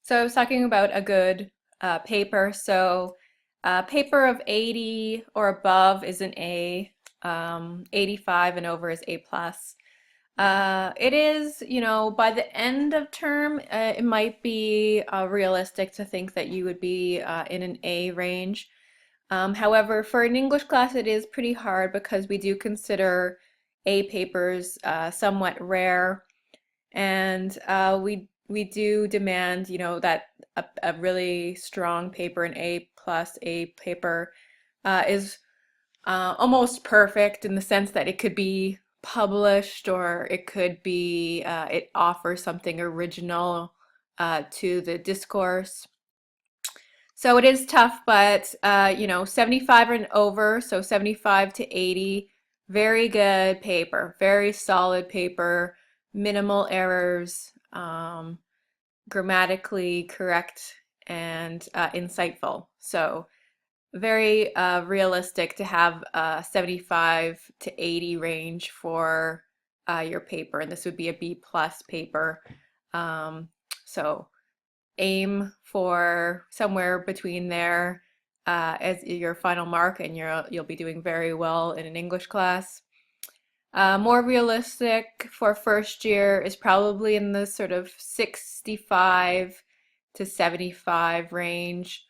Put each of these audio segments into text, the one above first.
So I was talking about a good paper. So paper of 80 or above is an A. 85 and over is A plus. It is, by the end of term, it might be realistic to think that you would be in an A range. However, for an English class, it is pretty hard because we do consider A papers somewhat rare, and we do demand, that a really strong paper, an A plus A paper, is almost perfect in the sense that it could be published or it could be it offers something original to the discourse. So it is tough, but 75 and over, so 75 to 80, very good paper, very solid paper, minimal errors, grammatically correct, and insightful. So very realistic to have a 75 to 80 range for your paper, and this would be a B plus paper. So aim for somewhere between there as your final mark, and you'll be doing very well in an English class. More realistic for first year is probably in the sort of 65 to 75 range.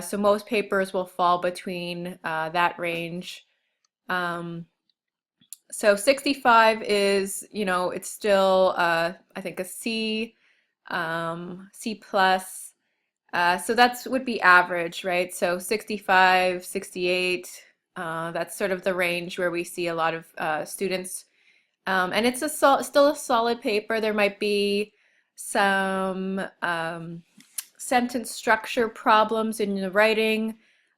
So most papers will fall between that range. So 65 is, it's still, I think, a C, C plus. So that's would be average, right? So 65, 68, that's sort of the range where we see a lot of students. And it's still a solid paper. There might be some sentence structure problems in the writing.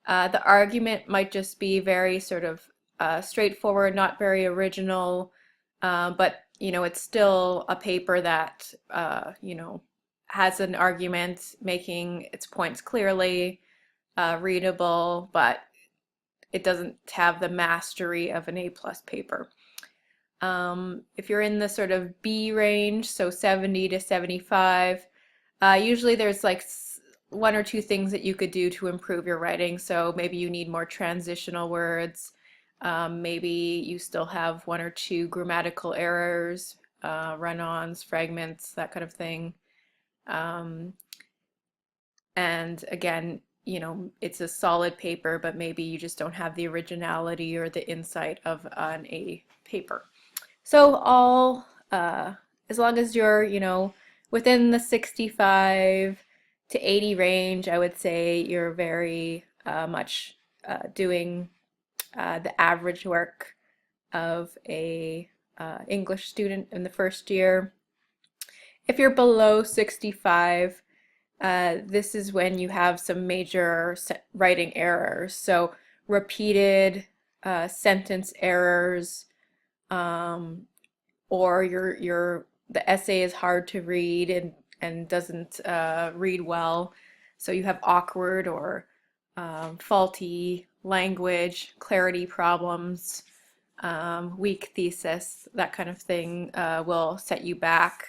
The argument might just be very sort of straightforward, not very original, but it's still a paper that has an argument, making its points clearly readable, but it doesn't have the mastery of an A plus paper. If you're in the sort of B range, so 70 to 75, usually there's like one or two things that you could do to improve your writing. So maybe you need more transitional words. Maybe you still have one or two grammatical errors, run-ons, fragments, that kind of thing. And again, it's a solid paper, but maybe you just don't have the originality or the insight of an A paper. So as long as you're, within the 65 to 80 range, I would say you're very much doing the average work of a English student in the first year. If you're below 65, this is when you have some major writing errors. So repeated sentence errors, or the essay is hard to read and doesn't read well. So you have awkward or faulty language, clarity problems, weak thesis, that kind of thing will set you back.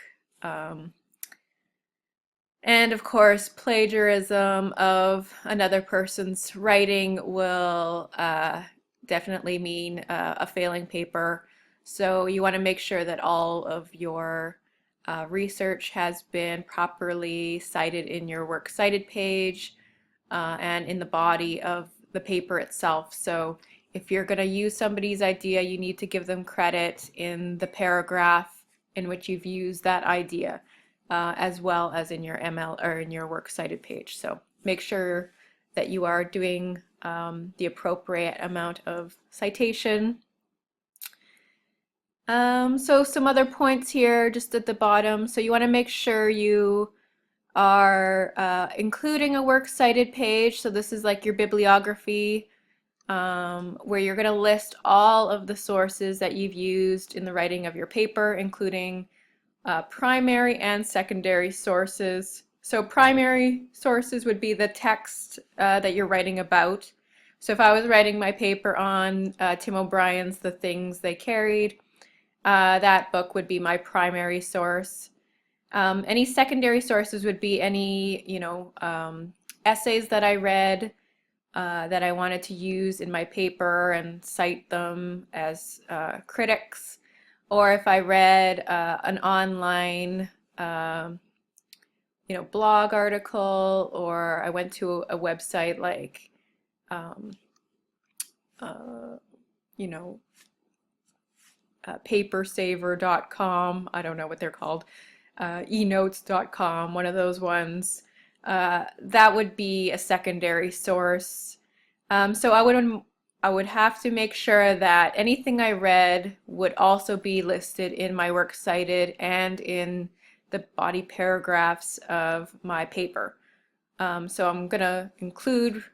And of course, plagiarism of another person's writing will definitely mean a failing paper. So you want to make sure that all of your research has been properly cited in your works cited page and in the body of the paper itself. So if you're going to use somebody's idea, you need to give them credit in the paragraph in which you've used that idea, as well as in your ML or in your works cited page. So make sure that you are doing the appropriate amount of citation. So some other points here just at the bottom. So you want to make sure you are including a works cited page. So this is like your bibliography, where you're going to list all of the sources that you've used in the writing of your paper, including primary and secondary sources. So primary sources would be the text that you're writing about. So if I was writing my paper on Tim O'Brien's The Things They Carried, that book would be my primary source. Any secondary sources would be any, essays that I read that I wanted to use in my paper and cite them as critics, or if I read an online, blog article, or I went to a website like, um, uh, you know, papersaver.com. I don't know what they're called. eNotes.com, one of those ones. That would be a secondary source. So I would have to make sure that anything I read would also be listed in my works cited and in the body paragraphs of my paper. So I'm going to include,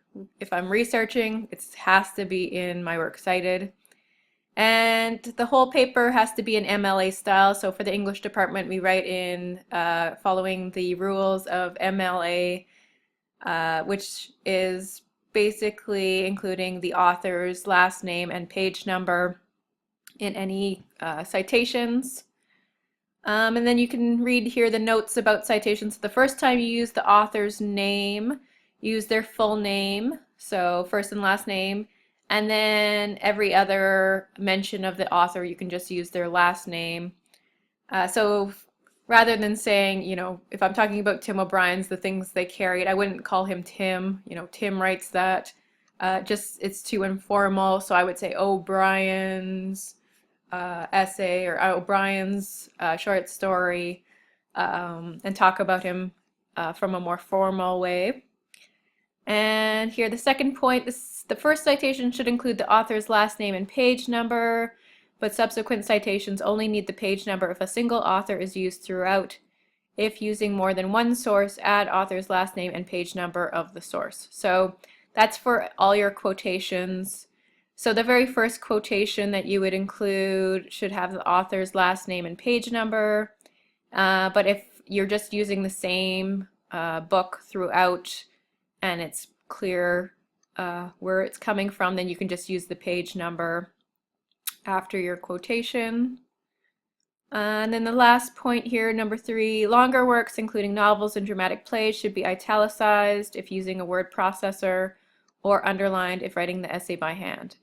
if I'm researching, it has to be in my works cited. And the whole paper has to be in MLA style. So for the English department, we write in following the rules of MLA, which is basically including the author's last name and page number in any citations. And then you can read here the notes about citations. The first time you use the author's name, use their full name, so first and last name. And then every other mention of the author, you can just use their last name. So rather than saying, if I'm talking about Tim O'Brien's, the things they carried, I wouldn't call him Tim. Tim writes that. It's too informal. So I would say O'Brien's essay, or O'Brien's short story, and talk about him from a more formal way. And here, the second point, the first citation should include the author's last name and page number, but subsequent citations only need the page number if a single author is used throughout. If using more than one source, add author's last name and page number of the source. So that's for all your quotations. So the very first quotation that you would include should have the author's last name and page number. But if you're just using the same book throughout, and it's clear where it's coming from, then you can just use the page number after your quotation. And then the last point here, number 3, longer works, including novels and dramatic plays, should be italicized if using a word processor, or underlined if writing the essay by hand.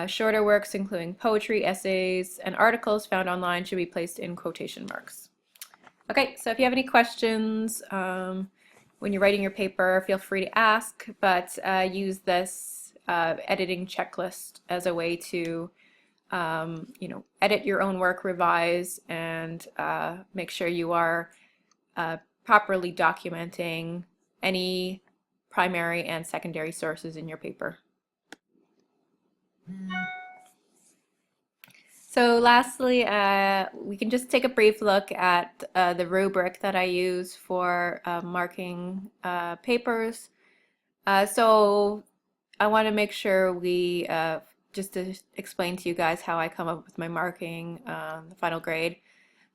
Shorter works, including poetry, essays, and articles found online, should be placed in quotation marks. Okay, so if you have any questions when you're writing your paper, feel free to ask, but use this editing checklist as a way to edit your own work, revise, and make sure you are properly documenting any primary and secondary sources in your paper. So lastly, we can just take a brief look at the rubric that I use for marking papers. So I want to make sure we, just to explain to you guys how I come up with my marking, the final grade.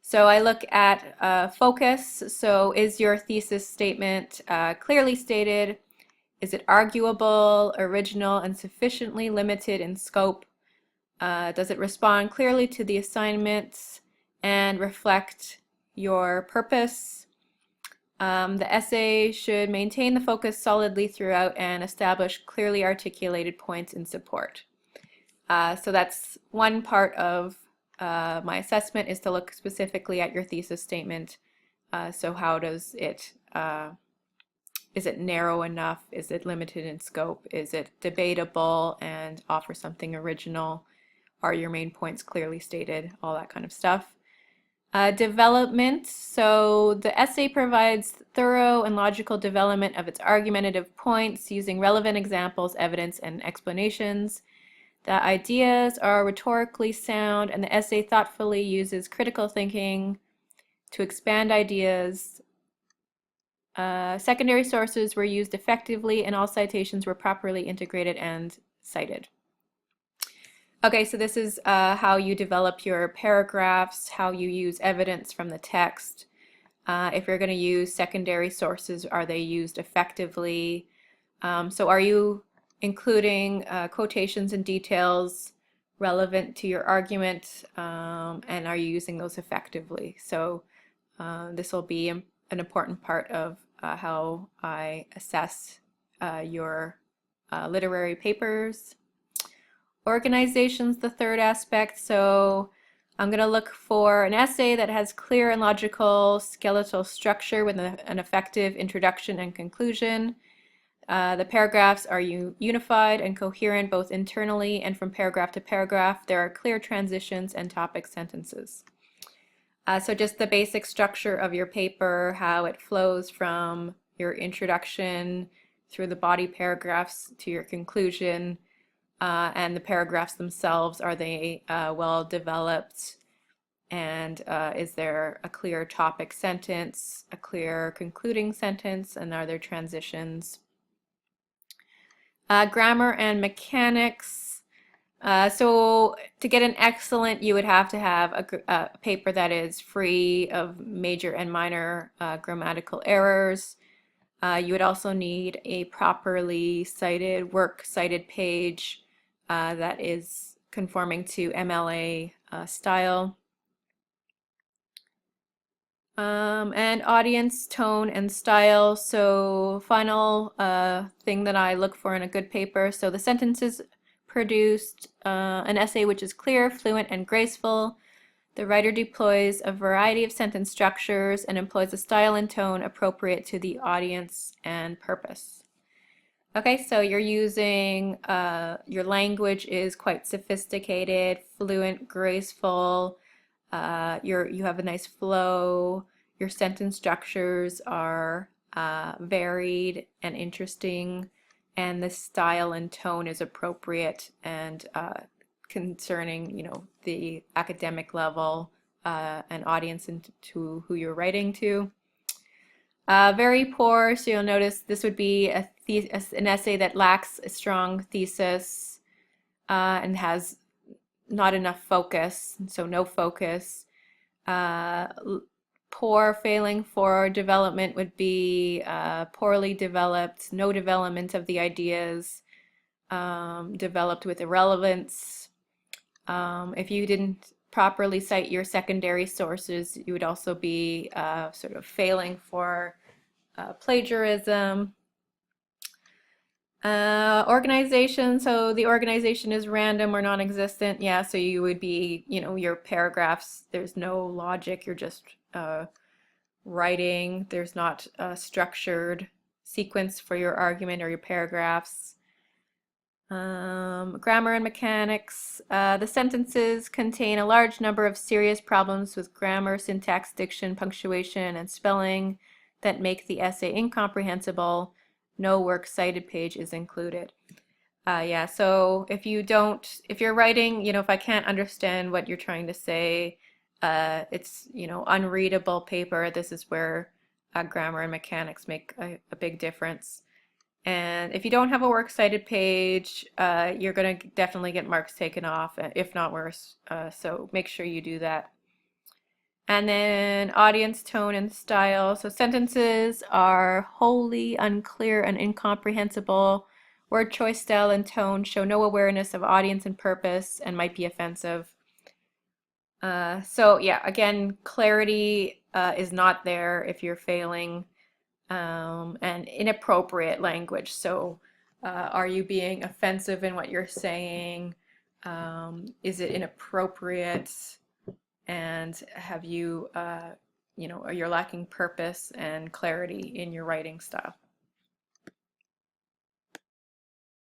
So I look at focus. So is your thesis statement clearly stated? Is it arguable, original, and sufficiently limited in scope? Does it respond clearly to the assignments and reflect your purpose? The essay should maintain the focus solidly throughout and establish clearly articulated points in support. So that's one part of my assessment, is to look specifically at your thesis statement. So how does it, is it narrow enough? Is it limited in scope? Is it debatable and offer something original? Are your main points clearly stated? All that kind of stuff. Development. So the essay provides thorough and logical development of its argumentative points using relevant examples, evidence, and explanations. The ideas are rhetorically sound, and the essay thoughtfully uses critical thinking to expand ideas. Secondary sources were used effectively, and all citations were properly integrated and cited. Okay, so this is how you develop your paragraphs, how you use evidence from the text. If you're going to use secondary sources, are they used effectively? So are you including quotations and details relevant to your argument, and are you using those effectively? So this will be an important part of how I assess your literary papers. Organization's the third aspect, so I'm going to look for an essay that has clear and logical skeletal structure with an effective introduction and conclusion. The paragraphs are unified and coherent both internally and from paragraph to paragraph. There are clear transitions and topic sentences. So just the basic structure of your paper, how it flows from your introduction through the body paragraphs to your conclusion, and the paragraphs themselves, are they well developed, and is there a clear topic sentence, a clear concluding sentence, and are there transitions? Grammar and mechanics. So to get an excellent, you would have to have a paper that is free of major and minor grammatical errors. You would also need a properly cited, work-cited page that is conforming to MLA style. And audience, tone, and style. So final thing that I look for in a good paper. So the sentences produced, an essay which is clear, fluent, and graceful. The writer deploys a variety of sentence structures and employs a style and tone appropriate to the audience and purpose. Okay, so you're using, your language is quite sophisticated, fluent, graceful, you have a nice flow, your sentence structures are varied and interesting, and the style and tone is appropriate and concerning, the academic level and audience and to who you're writing to. Very poor, so you'll notice this would be an essay that lacks a strong thesis and has not enough focus, so no focus. Poor, failing for development would be poorly developed, no development of the ideas, developed with irrelevance. If you didn't properly cite your secondary sources, you would also be sort of failing for plagiarism. Organization, so the organization is random or non-existent. Yeah, so you would be, your paragraphs, there's no logic, you're just writing. There's not a structured sequence for your argument or your paragraphs. Grammar and mechanics. The sentences contain a large number of serious problems with grammar, syntax, diction, punctuation, and spelling that make the essay incomprehensible. No works cited page is included. Yeah, so if you're writing, if I can't understand what you're trying to say, it's, unreadable paper. This is where grammar and mechanics make a big difference. And if you don't have a works cited page, you're going to definitely get marks taken off, if not worse. So make sure you do that. And then audience, tone, and style. So sentences are wholly unclear and incomprehensible. Word choice, style, and tone show no awareness of audience and purpose and might be offensive. So yeah, again, clarity is not there if you're failing, and inappropriate language. So are you being offensive in what you're saying? Is it inappropriate? And have you, you're lacking purpose and clarity in your writing style.